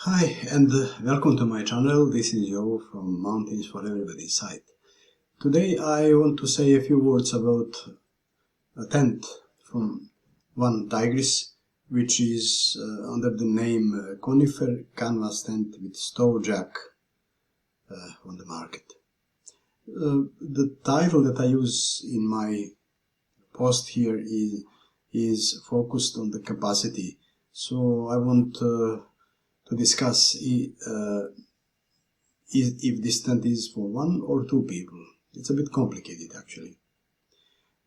Hi and welcome to my channel. This is Joe from Mountains for Everybody's site. Today I want to say a few words about a tent from OneTigris, which is under the name Conifer Canvas Tent with Stow Jack on the market. The title that I use in my post here is focused on the capacity, so I want to discuss if this tent is for one or two people. It's a bit complicated actually.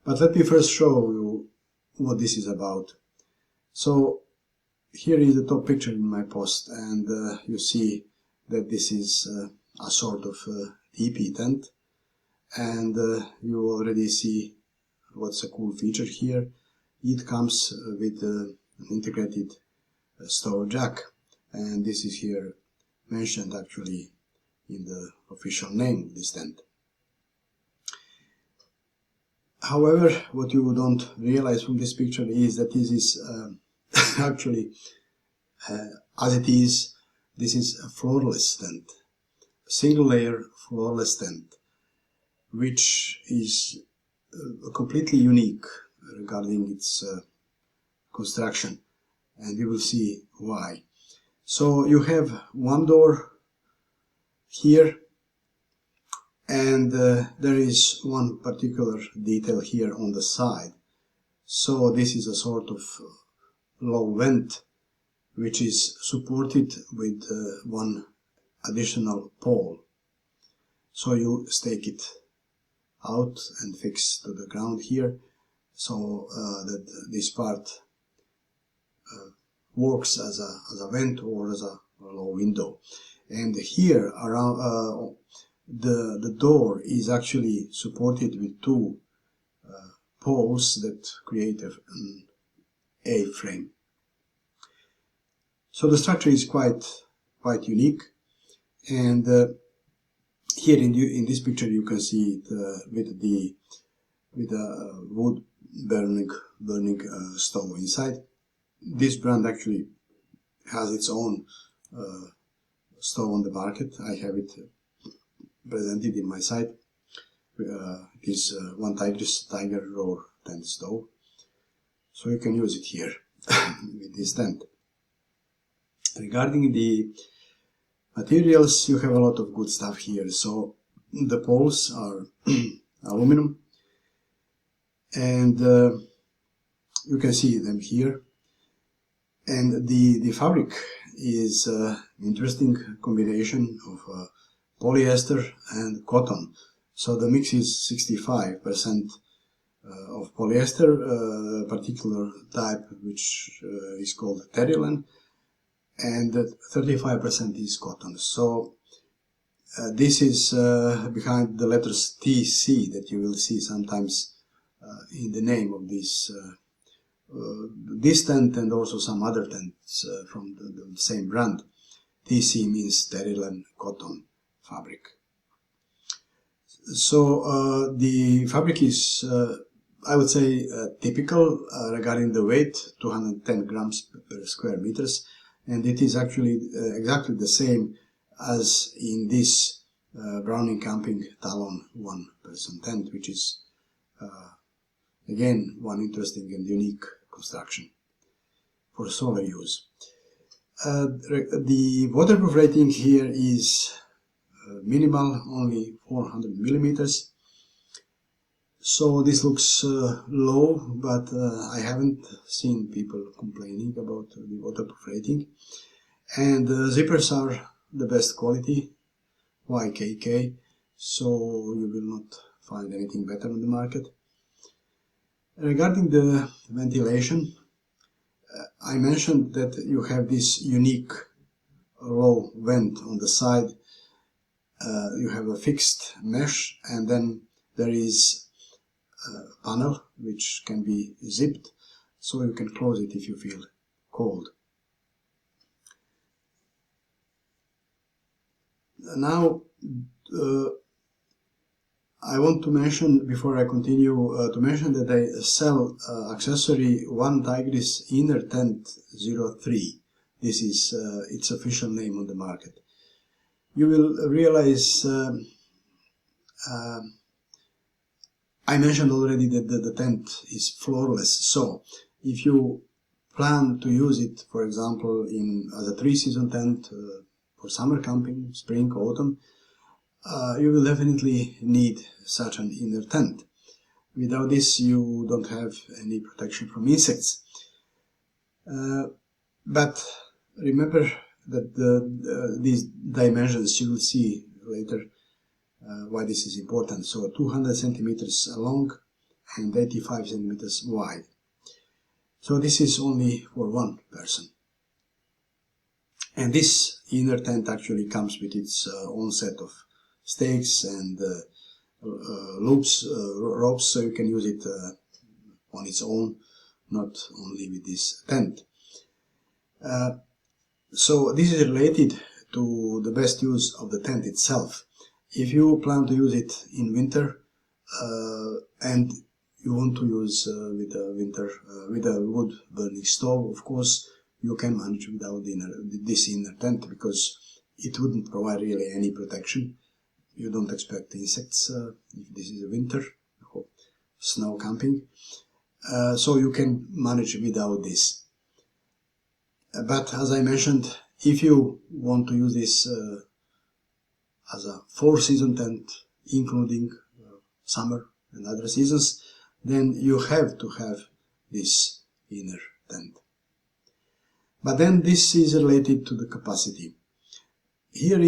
But let me first show you what this is about. So here is the top picture in my post, and you see that this is a sort of teepee tent, and you already see what's a cool feature here. It comes with an integrated stow jack, and this is here mentioned actually in the official name of this tent. However, what you don't realize from this picture is that this is actually, as it is, this is a floorless tent, a single layer floorless tent, which is completely unique regarding its construction, and you will see why. So you have one door here, and there is one particular detail here on the side. So this is a sort of low vent which is supported with one additional pole. So you stake it out and fix to the ground here, so that this part works as a vent or as a low window. And here around the door is actually supported with two poles that create an A-frame. So the structure is quite unique, and here in this picture you can see it with a wood burning stove inside. This brand actually has its own stove on the market. I have it presented in my site. It is OneTigris Tiger Roar tent stove, so you can use it here with this tent. Regarding the materials, you have a lot of good stuff here. So the poles are aluminum, and you can see them here. And the fabric is interesting combination of polyester and cotton. So the mix is 65% of polyester, particular type which is called terryland, and 35% is cotton. So this is behind the letters TC that you will see sometimes in the name of this tent and also some other tents from the same brand. TC means terryland cotton fabric. So the fabric is, I would say, typical regarding the weight, 210 grams per square meters, and it is actually exactly the same as in this Browning Camping Talon one-person tent, which is again one interesting and unique construction for solar use. The waterproof rating here is minimal, only 400 millimeters. So this looks low, but I haven't seen people complaining about the waterproof rating. And zippers are the best quality, YKK, so you will not find anything better on the market. Regarding the ventilation, I mentioned that you have this unique low vent on the side. You have a fixed mesh, and then there is a panel which can be zipped, so you can close it if you feel cold. Now I want to mention, before I continue, to mention that I sell accessory OneTigris Inner Tent 03. this is its official name on the market. You will realize I mentioned already that the tent is floorless, so if you plan to use it, for example, as a 3-season tent for summer camping, spring, autumn, you will definitely need such an inner tent. Without this, you don't have any protection from insects. But remember that these dimensions, you will see later why this is important. So 200 centimeters long and 85 centimeters wide. So this is only for one person. And this inner tent actually comes with its own set of stakes and loops, ropes, so you can use it on its own, not only with this tent. So this is related to the best use of the tent itself. If you plan to use it in winter and you want to use with a wood burning stove, of course you can manage without this inner tent, because it wouldn't provide really any protection. You don't expect insects if this is a winter or snow camping, so you can manage without this. But as I mentioned, if you want to use this as a 4-season tent, including summer and other seasons, then you have to have this inner tent. But then this is related to the capacity. Here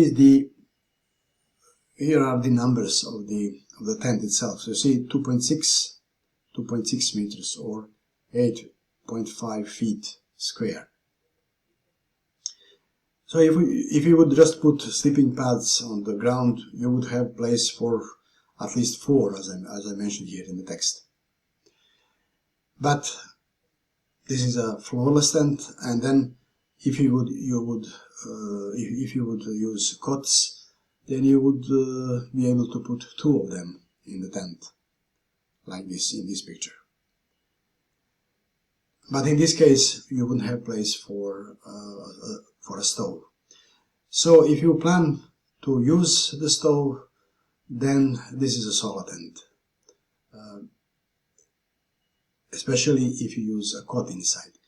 are the numbers of the tent itself. So you see 2.6 meters or 8.5 feet square. So if you would just put sleeping pads on the ground, you would have place for at least 4, as I mentioned here in the text. But this is a floorless tent, and then if you would use cots, then you would be able to put 2 of them in the tent, like this in this picture. But in this case, you wouldn't have place for a stove. So if you plan to use the stove, then this is a solo tent, especially if you use a cot inside.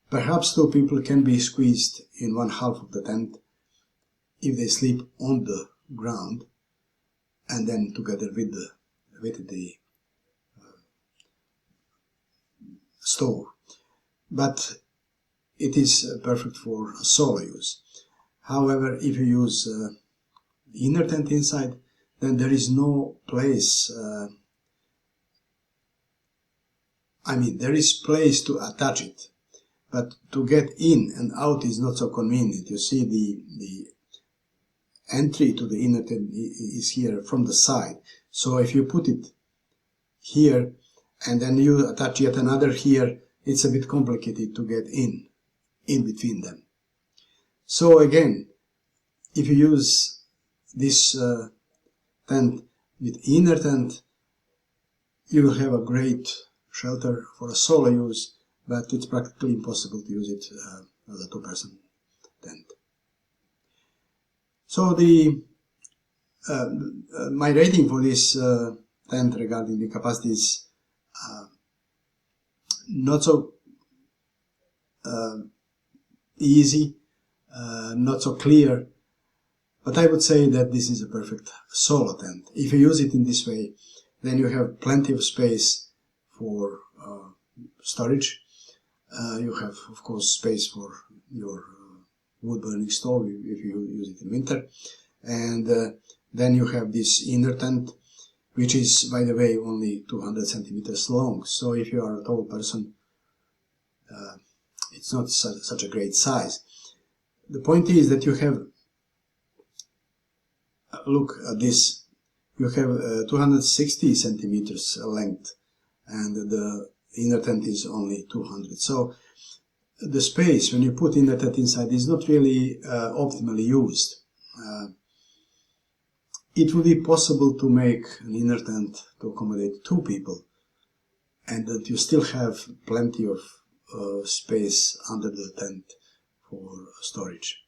Perhaps 2 people can be squeezed in one half of the tent if they sleep on the ground and then together with the stove. But it is perfect for solo use. However, if you use inner tent inside, then there is no place. There is place to attach it, but to get in and out is not so convenient. You see, the entry to the inner tent is here from the side. So if you put it here and then you attach yet another here, it's a bit complicated to get in between them. So again, if you use this tent with inner tent, you will have a great shelter for a solo use, but it's practically impossible to use it as a 2-person tent. So my rating for this tent regarding the capacity is not so easy, not so clear, but I would say that this is a perfect solo tent. If you use it in this way, then you have plenty of space for storage. You have, of course, space for your wood burning stove if you use it in winter. And then you have this inner tent, which is, by the way, only 200 centimeters long. So if you are a tall person, it's not such a great size. The point is that you have, look at this, you have 260 centimeters length, and the inner tent is only 200. So the space, when you put inner tent inside, is not really optimally used. It would be possible to make an inner tent to accommodate 2 people, and that you still have plenty of space under the tent for storage.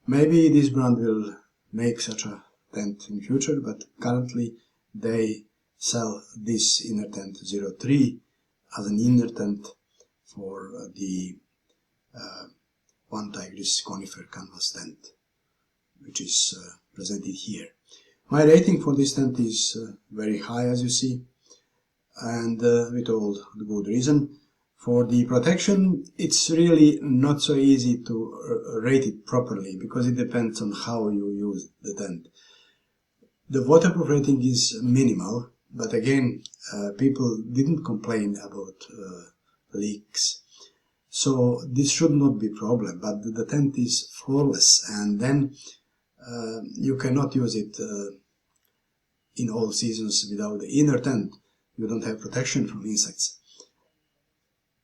Maybe this brand will make such a tent in future, but currently they sell this inner tent 03 as an inner tent for the OneTigris Conifer Canvas Tent, which is presented here. My rating for this tent is very high, as you see, and with all the good reason. For the protection, it's really not so easy to rate it properly, because it depends on how you use the tent. The waterproof rating is minimal, but again, people didn't complain about leaks. So this should not be a problem, but the tent is floorless, and then you cannot use it in all seasons without the inner tent. You don't have protection from insects.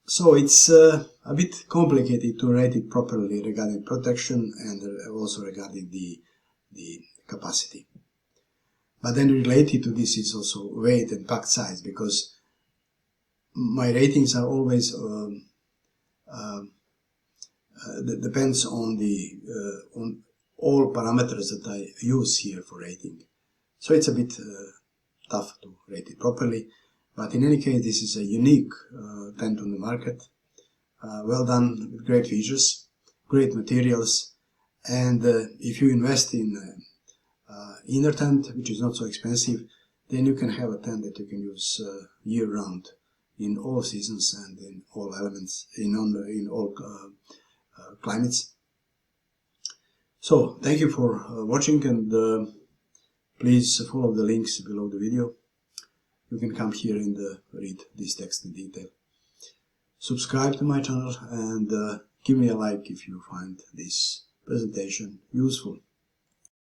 So it's a bit complicated to rate it properly regarding protection and also regarding the capacity. But then related to this is also weight and pack size, because my ratings are always depends on on all parameters that I use here for rating. So it's a bit tough to rate it properly. But in any case, this is a unique tent on the market, well done, with great features, great materials, and if you invest in inner tent, which is not so expensive, then you can have a tent that you can use year-round, in all seasons and in all elements, in all climates. So, thank you for watching, and please follow the links below the video. You can come here and read this text in detail. Subscribe to my channel and give me a like if you find this presentation useful.